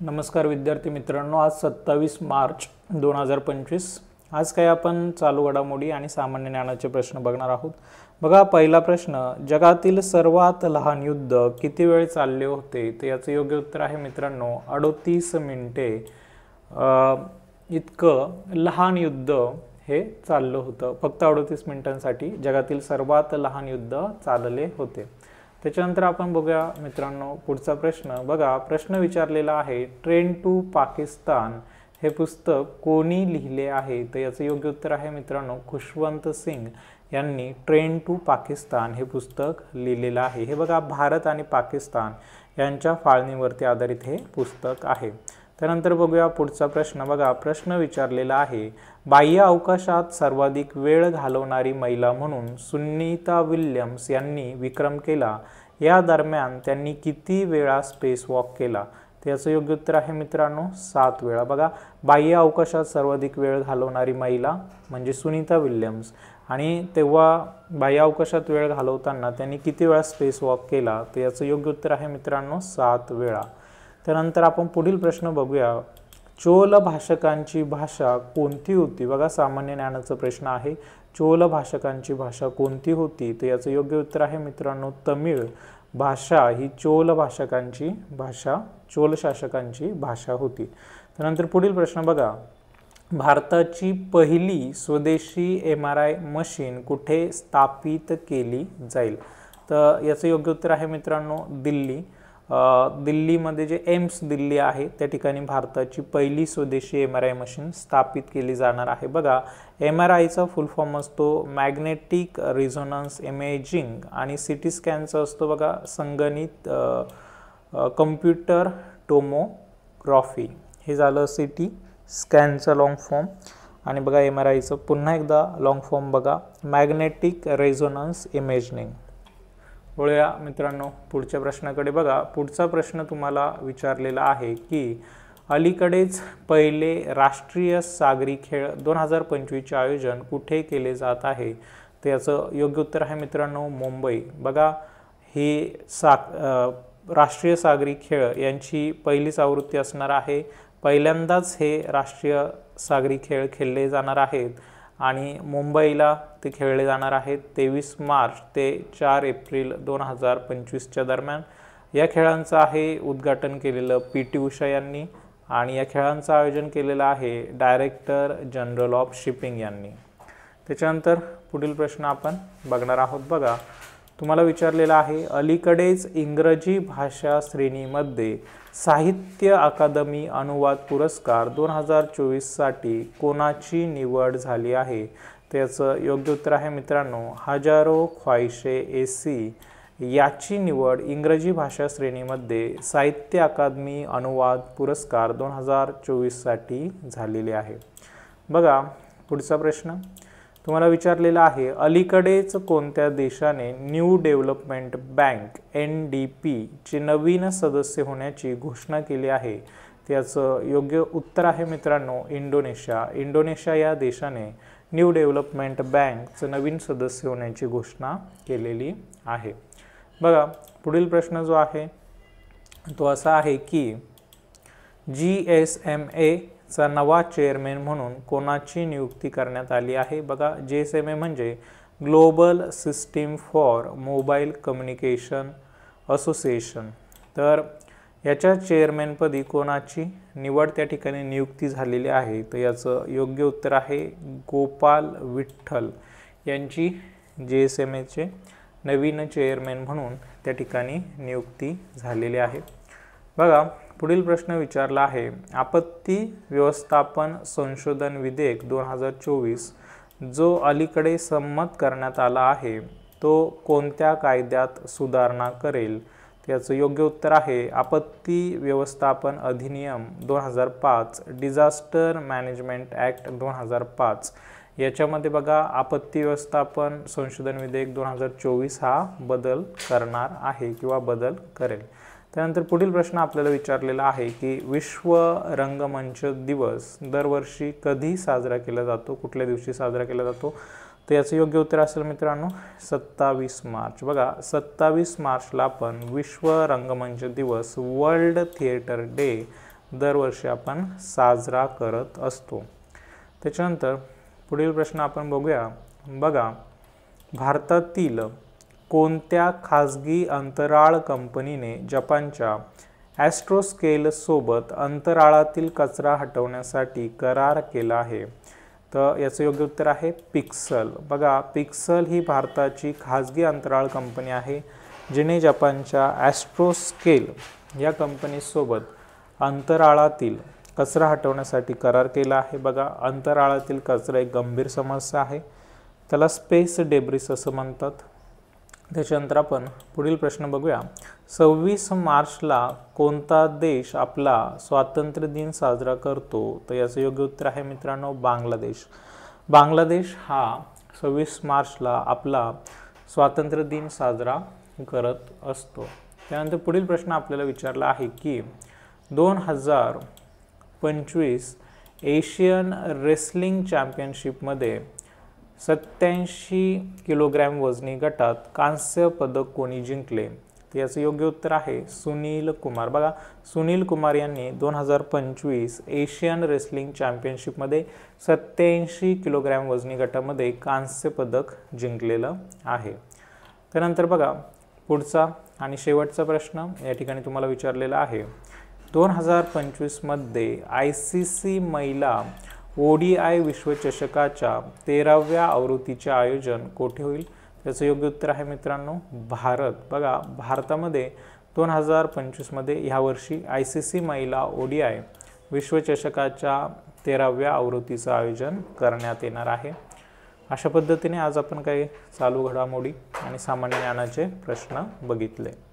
नमस्कार विद्यार्थी मित्रांनो, आज 27 मार्च 2025। आज काय आपण चालू घडामोडी आणि सामान्य ज्ञानाचे प्रश्न बघणार आहोत। बघा, पहिला प्रश्न, जगातील सर्वात लहान युद्ध किती वेळ चालले होते? तर याचं योग्य उत्तर आहे मित्रांनो 38 मिनिटे इतकं लहान युद्ध हे चाललं होतं। फक्त 38 मिनिटांसाठी जगातील सर्वात लहान युद्ध चालले होते। त्याच्यानंतर आपण बघूया मित्रांनो पुढचा प्रश्न। बघा, प्रश्न विचारलेला आहे, ट्रेन टू पाकिस्तान हे पुस्तक कोणी लिहिले आहे? तर याचं योग्य उत्तर आहे मित्रांनो खुशवंत सिंग यांनी ट्रेन टू पाकिस्तान हे पुस्तक लिहिलेलं आहे। हे बघा, भारत आणि पाकिस्तान यांच्या फाळणीवरती आधारित हे पुस्तक आहे। त्यानंतर बघूया पुढचा प्रश्न। बघा, प्रश्न विचारलेला आहे, बाह्य अवकाशात सर्वाधिक वेळ घालवणारी महिला म्हणून सुनीता विल्यम्स यांनी विक्रम केला। या दरम्यान त्यांनी किती वेळा स्पेस वॉक केला? त्याचं योग्य उत्तर आहे मित्रांनो 7 वेळा। बघा, बाह्य अवकाशात सर्वाधिक वेळ घालवणारी महिला म्हणजे सुनीता विल्यम्स, आणि तेव्हा बाह्य अवकाशात वेळ घालवताना त्यांनी किती वेळा स्पेस वॉक केला? तर याचं योग्य उत्तर आहे मित्रांनो 7 वेळा। त्यानंतर आपण पुढील प्रश्न बघूया, चोल भाषकांची भाषा कोणती होती? बघा, सामान्य ज्ञानाचा प्रश्न आहे, चोल भाषकांची भाषा कोणती होती? तर याचं योग्य उत्तर आहे मित्रांनो तमिळ भाषा ही चोल भाषकांची भाषा, चोल शासकांची भाषा होती। त्यानंतर पुढील प्रश्न बघा, भारताची पहिली स्वदेशी MRI मशीन कुठे स्थापित केली जाईल? तर याचं योग्य उत्तर आहे मित्रांनो दिल्ली। दिल्लीमध्ये जे एम्स दिल्ली आहे त्या ठिकाणी भारताची पहिली स्वदेशी MRI मशीन स्थापित केली जाणार आहे। बघा, MRIचा फुल फॉर्म असतो मॅग्नेटिक रिझोनन्स इमेजिंग, आणि CT स्कॅनचा असतो बघा संगणित कम्प्युटर टोमोग्राफी। हे झालं CT स्कॅनचा लॉंग फॉर्म, आणि बघा MRIचं पुन्हा एकदा लॉंग फॉर्म बघा मॅग्नेटिक रेझोनन्स इमेजिंग। वळूया मित्रांनो पुढच्या प्रश्नाकडे। बघा, पुढचा प्रश्न तुम्हाला विचारलेला आहे की अलीकडेच पहिले राष्ट्रीय सागरी खेळ 2025चे आयोजन कुठे केले जात आहे? तर याचं योग्य उत्तर आहे मित्रांनो मुंबई। बघा, ही राष्ट्रीय सागरी खेळ यांची पहिलीच आवृत्ती असणार आहे। पहिल्यांदाच हे राष्ट्रीय सागरी खेळ खेळले जाणार आहेत आणि मुंबईला ते खेळले जाणार आहेत 23 मार्च ते 4 एप्रिल 2025च्या दरम्यान। या खेळांचं आहे उद्घाटन केलेलं PT उषा यांनी, आणि या खेळांचं आयोजन केलेलं आहे डायरेक्टर जनरल ऑफ शिपिंग यांनी। त्याच्यानंतर पुढील प्रश्न आपण बघणार आहोत। बघा, तुम्हाला विचारलेला आहे, अलीकडेच इंग्रजी भाषा श्रेणीमध्ये साहित्य अकादमी अनुवाद पुरस्कार 2024 साठी कोणाची निवड झाली आहे? त्याचं योग्य उत्तर आहे मित्रांनो हजारो ख्वाहिशे ऐसी याची निवड इंग्रजी भाषा श्रेणीमध्ये साहित्य अकादमी अनुवाद पुरस्कार 2024 साठी झालेले आहे। बघा, पुढचा प्रश्न तुम्हाला विचारलेला आहे, अलीकडेच कोणत्या देशाने न्यू डेव्हलपमेंट बँक NDP चे नवीन सदस्य होण्याची घोषणा केली आहे? त्याचं योग्य उत्तर आहे मित्रांनो इंडोनेशिया। इंडोनेशिया या देशाने न्यू डेव्हलपमेंट बँकचं नवीन सदस्य होण्याची घोषणा केलेली आहे। बघा, पुढील प्रश्न जो आहे तो असा आहे की GSMA चा नवा चेअरमॅन म्हणून कोणाची नियुक्ती करण्यात आली आहे? बघा, GSMA म्हणजे global system for mobile communication association. तर याच्या चेअरमॅनपदी कोणाची निवड त्या ठिकाणी नियुक्ती झालेली आहे? तर याचं योग्य उत्तर आहे गोपाल विठ्ठल यांची GSMA चे नवीन चेअरमॅन म्हणून त्या ठिकाणी नियुक्ती झालेली आहे। बघा, पुढील प्रश्न विचारला आहे, आपत्ती व्यवस्थापन संशोधन विधेयक 2024 जो अलीकडे संमत करण्यात आला आहे तो कोणत्या कायद्यात सुधारणा करेल? त्याचं योग्य उत्तर आहे आपत्ती व्यवस्थापन अधिनियम 2005 डिझास्टर मॅनेजमेंट ॲक्ट 2005। याच्यामध्ये बघा आपत्ती व्यवस्थापन संशोधन विधेयक 2024 हा बदल करणार आहे किंवा बदल करेल। त्यानंतर पुढील प्रश्न आपल्याला विचारलेला आहे की विश्व रंगमंच दिवस दरवर्षी कधी साजरा केला जातो? कुठल्या दिवशी साजरा केला जातो? तर याचं योग्य उत्तर असेल मित्रांनो 27 मार्च। बघा, 27 मार्चला आपण विश्व रंगमंच दिवस वर्ल्ड थिएटर डे दरवर्षी आपण साजरा करत असतो। त्याच्यानंतर पुढील प्रश्न आपण बघूया। बघा, भारतातील कोणत्या खाजगी अंतराळ कंपनीने जपानच्या ॲस्ट्रोस्केल सोबत अंतराळातील कचरा हटवण्यासाठी करार केला आहे? तर याचं योग्य उत्तर आहे पिक्सल। बघा, पिक्सल ही भारताची खाजगी अंतराळ कंपनी आहे, जिने जपानच्या ॲस्ट्रोस्केल या कंपनीसोबत अंतराळातील कचरा हटवण्यासाठी करार केला आहे। बघा, अंतराळातील कचरा एक गंभीर समस्या आहे, त्याला स्पेस डेब्रिस असं म्हणतात। त्याच्यानंतर आपण पुढील प्रश्न बघूया। 26 मार्चला कोणता देश आपला स्वातंत्र्य दिन साजरा करतो? तर याचं योग्य उत्तर आहे मित्रांनो बांगलादेश। बांगलादेश हा 26 मार्चला आपला स्वातंत्र्य दिन साजरा करत असतो। त्यानंतर पुढील प्रश्न आपल्याला विचारला आहे की 2025 एशियन रेसलिंग चॅम्पियनशिपमध्ये 87 किलोग्रॅम वजनी गटात कांस्य पदक कोणी जिंकले? तर याचं योग्य उत्तर आहे सुनील कुमार। बघा, सुनील कुमार यांनी 2025 एशियन रेसलिंग चॅम्पियनशिपमध्ये 87 किलोग्रॅम वजनी गटामध्ये कांस्य पदक जिंकलेलं आहे। त्यानंतर बघा, पुढचा आणि शेवटचा प्रश्न या ठिकाणी तुम्हाला विचारलेला आहे। 2025 मध्ये ICC महिला ODI विश्वचषकाच्या 13व्या आवृत्तीचे आयोजन कोठे होईल? त्याचं योग्य उत्तर आहे मित्रांनो भारत। बघा, भारतामध्ये 2025 मध्ये ह्या वर्षी ICC महिला ODI विश्वचषकाच्या 13व्या आवृत्तीचं आयोजन करण्यात येणार आहे। अशा पद्धतीने आज आपण काही चालू घडामोडी आणि सामान्य ज्ञानाचे प्रश्न बघितले।